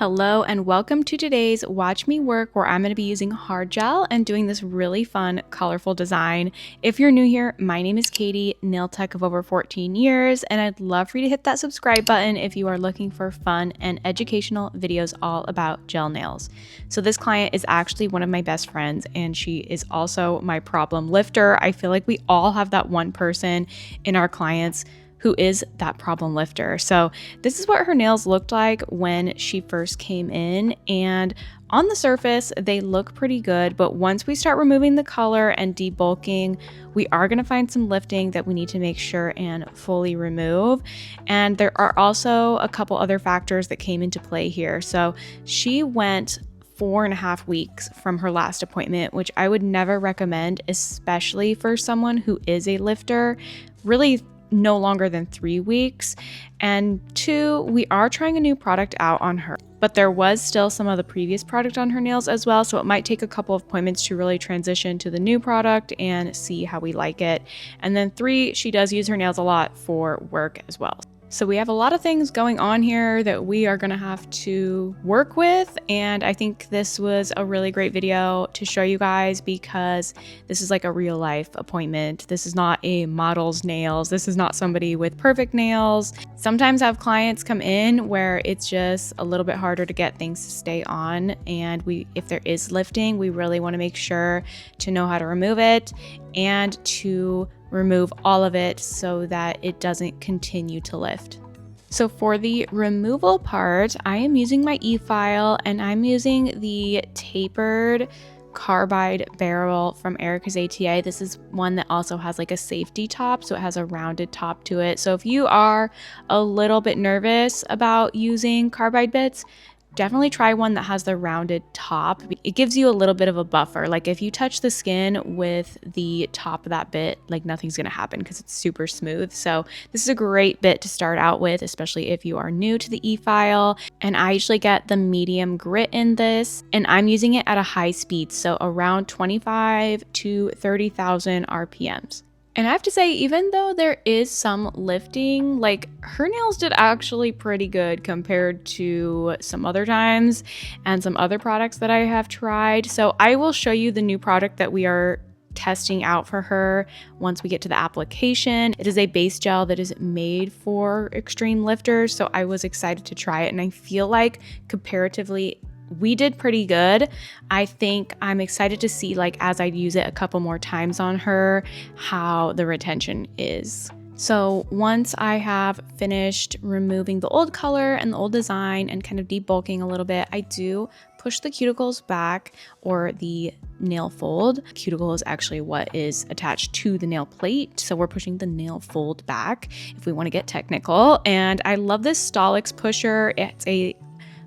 Hello and welcome to today's Watch Me Work, where I'm going to be using hard gel and doing this really fun, colorful design. If you're new here, my name is Katie, nail tech of over 14 years, and I'd love for you to hit that subscribe button if you are looking for fun and educational videos all about gel nails. So this client is actually one of my best friends, and she is also my problem lifter. I feel like we all have that one person in our clients who is that problem lifter. So this is what her nails looked like when she first came in, and on the surface they look pretty good, but once we start removing the color and debulking, we are going to find some lifting that we need to make sure and fully remove. And there are also a couple other factors that came into play here. So she went 4.5 weeks from her last appointment, which I would never recommend, especially for someone who is a lifter. Really no longer than 3 weeks. And 2, we are trying a new product out on her, but there was still some of the previous product on her nails as well, so it might take a couple of appointments to really transition to the new product and see how we like it. And then 3, she does use her nails a lot for work as well. So we have a lot of things going on here that we are going to have to work with, and I think this was a really great video to show you guys because this is like a real life appointment. This is not a model's nails. This is not somebody with perfect nails. Sometimes I have clients come in where it's just a little bit harder to get things to stay on, and if there is lifting, we really want to make sure to know how to remove it and to remove all of it so that it doesn't continue to lift. So for the removal part, I am using my e-file, and I'm using the tapered carbide barrel from Erica's ATA. This is one that also has like a safety top, so it has a rounded top to it. So if you are a little bit nervous about using carbide bits, definitely try one that has the rounded top. It gives you a little bit of a buffer. Like if you touch the skin with the top of that bit, like nothing's gonna happen because it's super smooth. So this is a great bit to start out with, especially if you are new to the e-file. And I usually get the medium grit in this, and I'm using it at a high speed, so around 25 to 30,000 RPMs. And I have to say, even though there is some lifting, like her nails did actually pretty good compared to some other times and some other products that I have tried. So I will show you the new product that we are testing out for her once we get to the application. It is a base gel that is made for extreme lifters, so I was excited to try it, and I feel like comparatively we did pretty good. I think I'm excited to see, like, as I use it a couple more times on her, how the retention is. So once I have finished removing the old color and the old design and kind of debulking a little bit, I do push the cuticles back, or the nail fold. Cuticle is actually what is attached to the nail plate, so we're pushing the nail fold back if we want to get technical. And I love this Stolix pusher. It's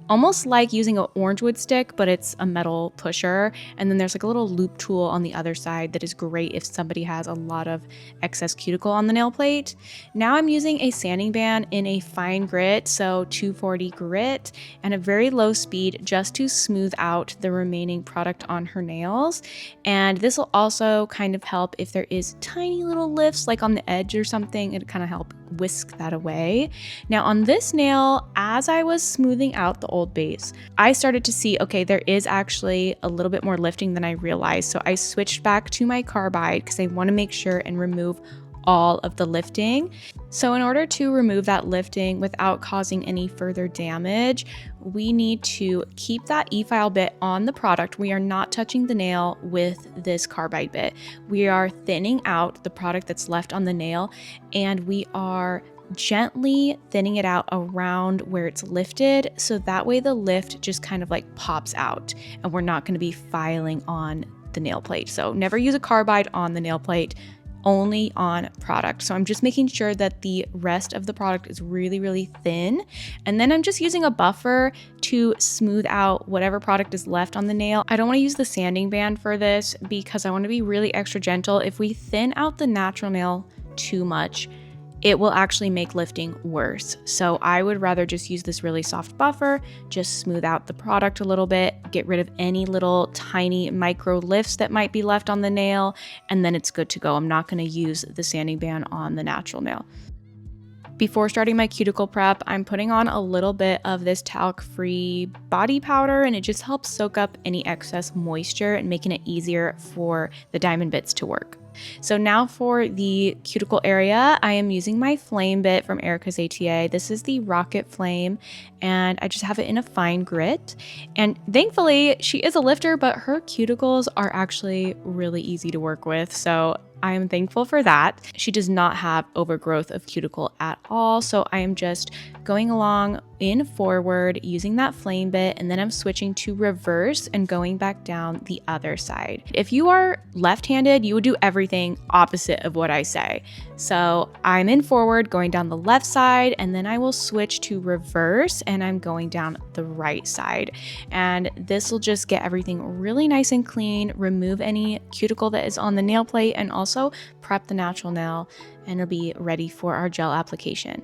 almost like using an orange wood stick, but it's a metal pusher. And then there's like a little loop tool on the other side that is great if somebody has a lot of excess cuticle on the nail plate. Now I'm using a sanding band in a fine grit, so 240 grit, and a very low speed just to smooth out the remaining product on her nails. And this will also kind of help if there is tiny little lifts like on the edge or something. It'll kind of help whisk that away. Now on this nail, as I was smoothing out the old base, I started to see, okay, there is actually a little bit more lifting than I realized. So I switched back to my carbide because I want to make sure and remove all of the lifting. So in order to remove that lifting without causing any further damage, we need to keep that e-file bit on the product. We are not touching the nail with this carbide bit. We are thinning out the product that's left on the nail, and we are gently thinning it out around where it's lifted, so that way the lift just kind of like pops out and we're not going to be filing on the nail plate. So never use a carbide on the nail plate, only on product. So I'm just making sure that the rest of the product is really, really thin. And then I'm just using a buffer to smooth out whatever product is left on the nail. I don't want to use the sanding band for this because I want to be really extra gentle. If we thin out the natural nail too much, it will actually make lifting worse. So I would rather just use this really soft buffer, just smooth out the product a little bit, get rid of any little tiny micro lifts that might be left on the nail, and then it's good to go. I'm not going to use the sanding band on the natural nail. Before starting my cuticle prep, I'm putting on a little bit of this talc-free body powder, and it just helps soak up any excess moisture and making it easier for the diamond bits to work. So now for the cuticle area, I am using my flame bit from Erica's ATA. This is the Rocket Flame, and I just have it in a fine grit. And thankfully, she is a lifter, but her cuticles are actually really easy to work with. So I am thankful for that. She does not have overgrowth of cuticle at all. So I am just going along in forward using that flame bit, and then I'm switching to reverse and going back down the other side. If you are left-handed, you would do everything opposite of what I say. So I'm in forward going down the left side, and then I will switch to reverse and I'm going down the right side. And this will just get everything really nice and clean, remove any cuticle that is on the nail plate, and also prep the natural nail, and it'll be ready for our gel application.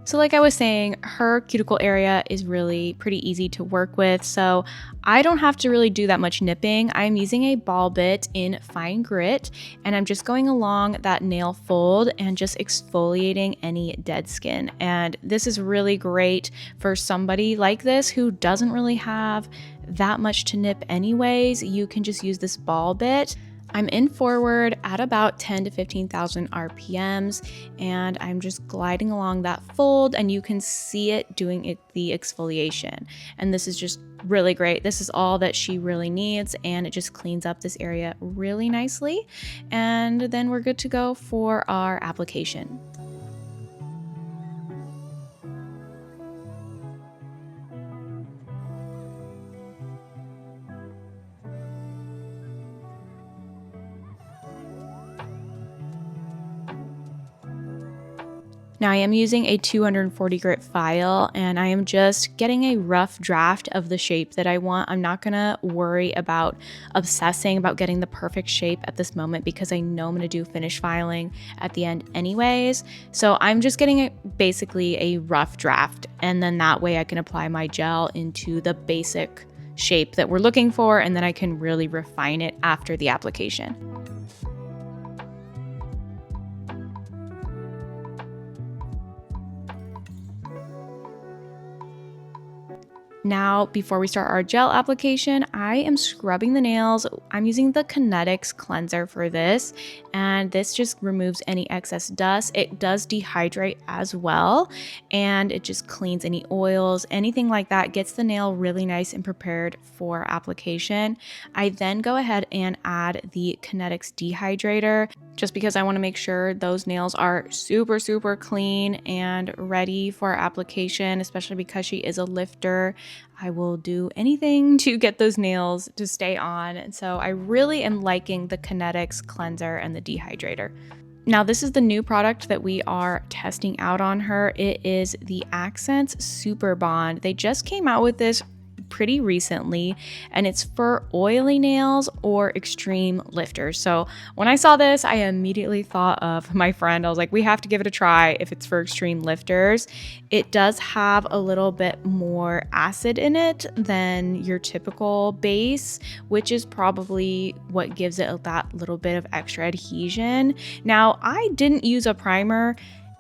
So like I was saying, her cuticle area is really pretty easy to work with, so I don't have to really do that much nipping. I'm using a ball bit in fine grit, and I'm just going along that nail fold and just exfoliating any dead skin. And this is really great for somebody like this who doesn't really have that much to nip anyways. You can just use this ball bit. I'm in forward at about 10 to 15,000 RPMs, and I'm just gliding along that fold, and you can see it doing the exfoliation. And this is just really great. This is all that she really needs, and it just cleans up this area really nicely. And then we're good to go for our application. Now I am using a 240 grit file, and I am just getting a rough draft of the shape that I want. I'm not gonna worry about obsessing about getting the perfect shape at this moment because I know I'm gonna do finish filing at the end anyways. So I'm just getting basically a rough draft, and then that way I can apply my gel into the basic shape that we're looking for, and then I can really refine it after the application. Now, before we start our gel application, I am scrubbing the nails. I'm using the Kinetics cleanser for this, and this just removes any excess dust. It does dehydrate as well, and it just cleans any oils, anything like that, gets the nail really nice and prepared for application. I then go ahead and add the Kinetics dehydrator, just because I want to make sure those nails are super, super clean and ready for application, especially because she is a lifter. I will do anything to get those nails to stay on. And so I really am liking the Kinetics cleanser and the dehydrator. Now, this is the new product that we are testing out on her. It is the akzentz Super Bond. They just came out with this pretty recently, and it's for oily nails or extreme lifters. So when I saw this, I immediately thought of my friend. I was like, we have to give it a try if it's for extreme lifters. It does have a little bit more acid in it than your typical base, which is probably what gives it that little bit of extra adhesion. Now, I didn't use a primer,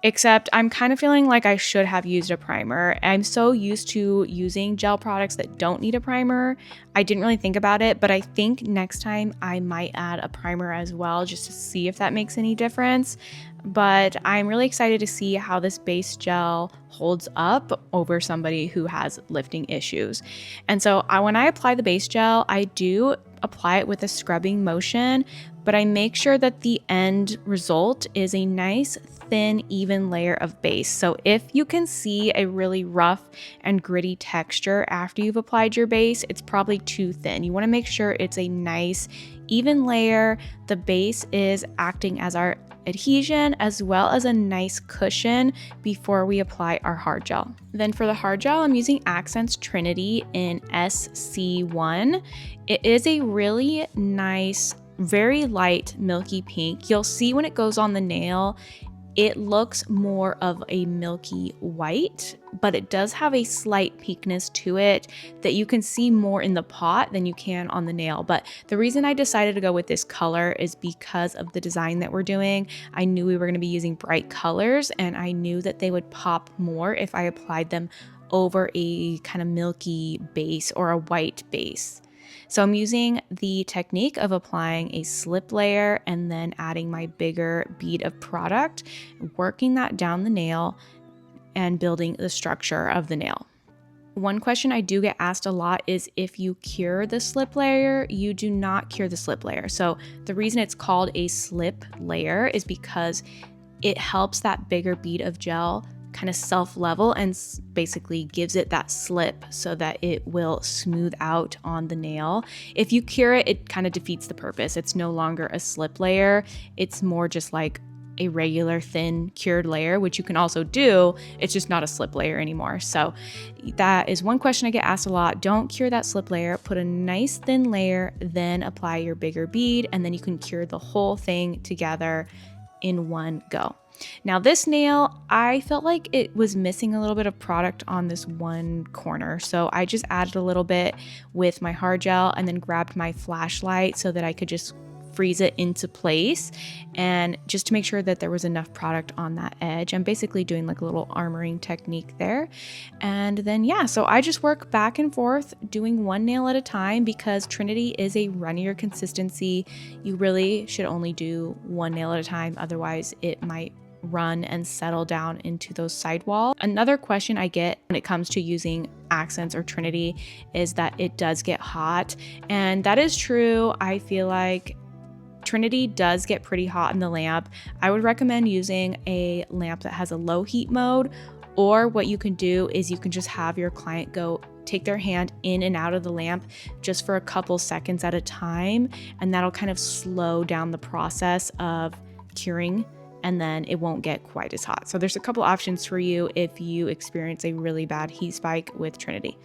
except I'm kind of feeling like I should have used a primer. I'm so used to using gel products that don't need a primer. I didn't really think about it, but I think next time I might add a primer as well, just to see if that makes any difference. But I'm really excited to see how this base gel holds up over somebody who has lifting issues. And so when I apply the base gel, I do apply it with a scrubbing motion, but I make sure that the end result is a nice, thin, even layer of base. So if you can see a really rough and gritty texture after you've applied your base, it's probably too thin. You want to make sure it's a nice, even layer. The base is acting as our adhesion as well as a nice cushion before we apply our hard gel. Then for the hard gel, I'm using Akzentz Trinity in SC1. It is a really nice, very light milky pink. You'll see when it goes on the nail, it looks more of a milky white, but it does have a slight pinkness to it that you can see more in the pot than you can on the nail. But the reason I decided to go with this color is because of the design that we're doing. I knew we were going to be using bright colors, and I knew that they would pop more if I applied them over a kind of milky base or a white base. So I'm using the technique of applying a slip layer and then adding my bigger bead of product, working that down the nail and building the structure of the nail. One question I do get asked a lot is if you cure the slip layer. You do not cure the slip layer. So the reason it's called a slip layer is because it helps that bigger bead of gel kind of self-level and basically gives it that slip so that it will smooth out on the nail. If you cure it, it kind of defeats the purpose. It's no longer a slip layer. It's more just like a regular thin cured layer, which you can also do. It's just not a slip layer anymore. So that is one question I get asked a lot. Don't cure that slip layer. Put a nice thin layer, then apply your bigger bead, and then you can cure the whole thing together in one go. Now this nail, I felt like it was missing a little bit of product on this one corner. So I just added a little bit with my hard gel and then grabbed my flashlight so that I could just freeze it into place, and just to make sure that there was enough product on that edge. I'm basically doing like a little armoring technique there. And then yeah, so I just work back and forth doing one nail at a time because Trinity is a runnier consistency. You really should only do one nail at a time, otherwise it might run and settle down into those sidewalls. Another question I get when it comes to using Akzentz or Trinity is that it does get hot, and that is true. I feel like Trinity does get pretty hot in the lamp. I would recommend using a lamp that has a low heat mode, or what you can do is you can just have your client go take their hand in and out of the lamp just for a couple seconds at a time, and that'll kind of slow down the process of curing, and then it won't get quite as hot. So there's a couple options for you if you experience a really bad heat spike with Trinity.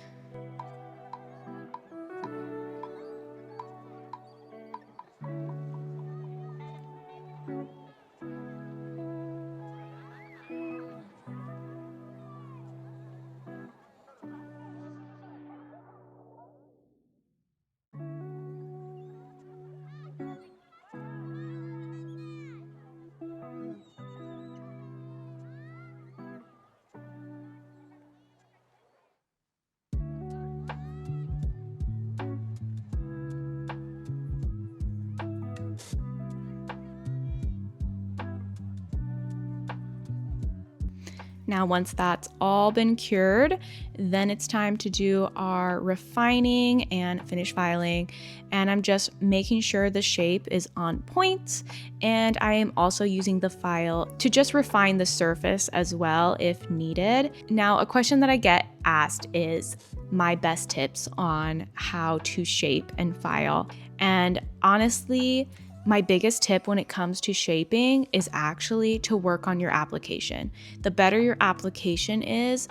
Now, once that's all been cured, then it's time to do our refining and finish filing. And I'm just making sure the shape is on point. And I am also using the file to just refine the surface as well if needed. Now, a question that I get asked is my best tips on how to shape and file. And honestly, my biggest tip when it comes to shaping is actually to work on your application. The better your application is,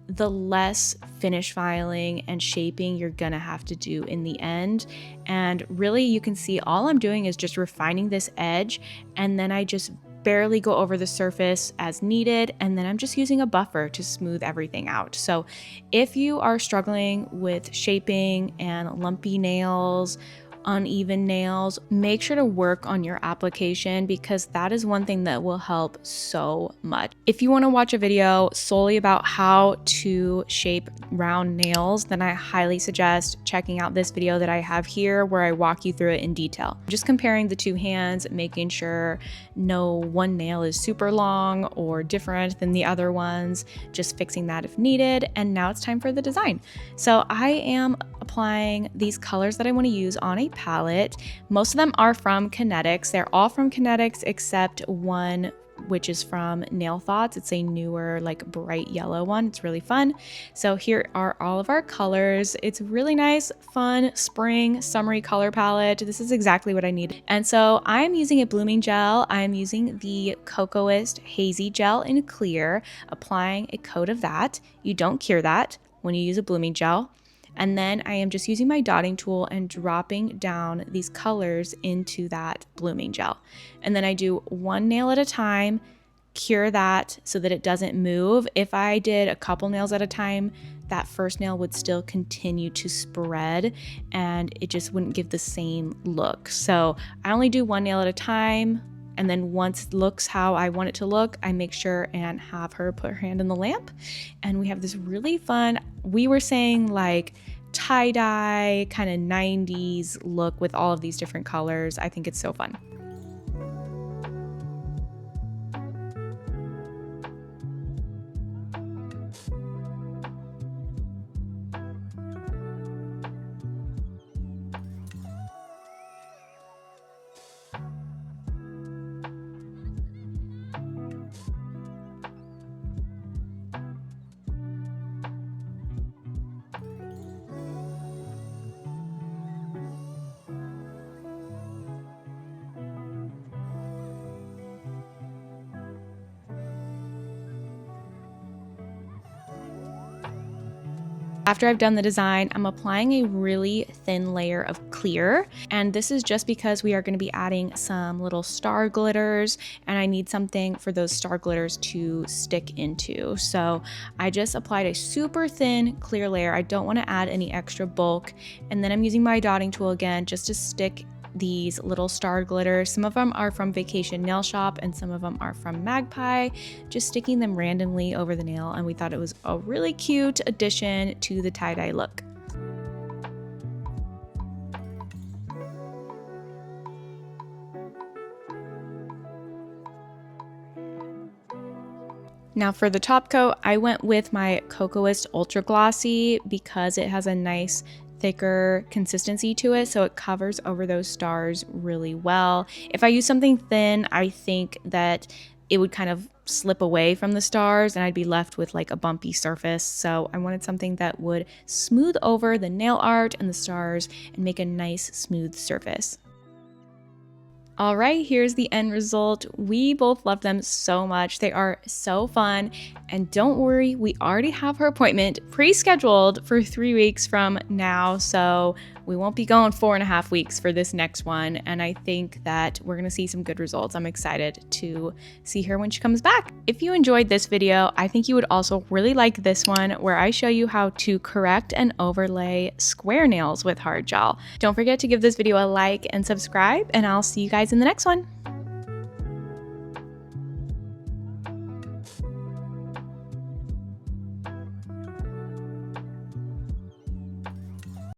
the less finish filing and shaping you're gonna have to do in the end. And really, you can see all I'm doing is just refining this edge, and then I just barely go over the surface as needed, and then I'm just using a buffer to smooth everything out. So if you are struggling with shaping and lumpy nails, uneven nails, make sure to work on your application, because that is one thing that will help so much. If you want to watch a video solely about how to shape round nails, then I highly suggest checking out this video that I have here where I walk you through it in detail. Just comparing the two hands, making sure no one nail is super long or different than the other ones, just fixing that if needed. And now it's time for the design. So I am applying these colors that I want to use on a palette. Most of them are from Kinetics. They're all from Kinetics except one which is from Nail Thoughts. It's a newer, like bright yellow one. It's really fun. So here are all of our colors. It's really nice, fun, spring, summery color palette. This is exactly what I need. And so I'm using a blooming gel. I'm using the Cocoist Hazy Gel in clear, applying a coat of that. You don't cure that when you use a blooming gel. And then I am just using my dotting tool and dropping down these colors into that blooming gel. And then I do one nail at a time, cure that so that it doesn't move. If I did a couple nails at a time, that first nail would still continue to spread and it just wouldn't give the same look. So I only do one nail at a time. And then once it looks how I want it to look, I make sure and have her put her hand in the lamp. And we have this really fun, we were saying like tie-dye, kind of 90s look with all of these different colors. I think it's so fun. After I've done the design, I'm applying a really thin layer of clear, and this is just because we are going to be adding some little star glitters, and I need something for those star glitters to stick into. So I just applied a super thin clear layer. I don't want to add any extra bulk, and then I'm using my dotting tool again just to stick these little star glitters. Some of them are from Vacation Nail Shop and some of them are from Magpie, just sticking them randomly over the nail, and we thought it was a really cute addition to the tie-dye look. Now for the top coat, I went with my Cocoist Ultra Glossy because it has a nice thicker consistency to it, so it covers over those stars really well. If I use something thin, I think that it would kind of slip away from the stars and I'd be left with like a bumpy surface. So I wanted something that would smooth over the nail art and the stars and make a nice smooth surface. All right, here's the end result. We both love them so much. They are so fun. And don't worry, we already have her appointment pre-scheduled for 3 weeks from now. So we won't be going 4.5 weeks for this next one. And I think that we're gonna see some good results. I'm excited to see her when she comes back. If you enjoyed this video, I think you would also really like this one where I show you how to correct and overlay square nails with hard gel. Don't forget to give this video a like and subscribe, and I'll see you guys in the next one.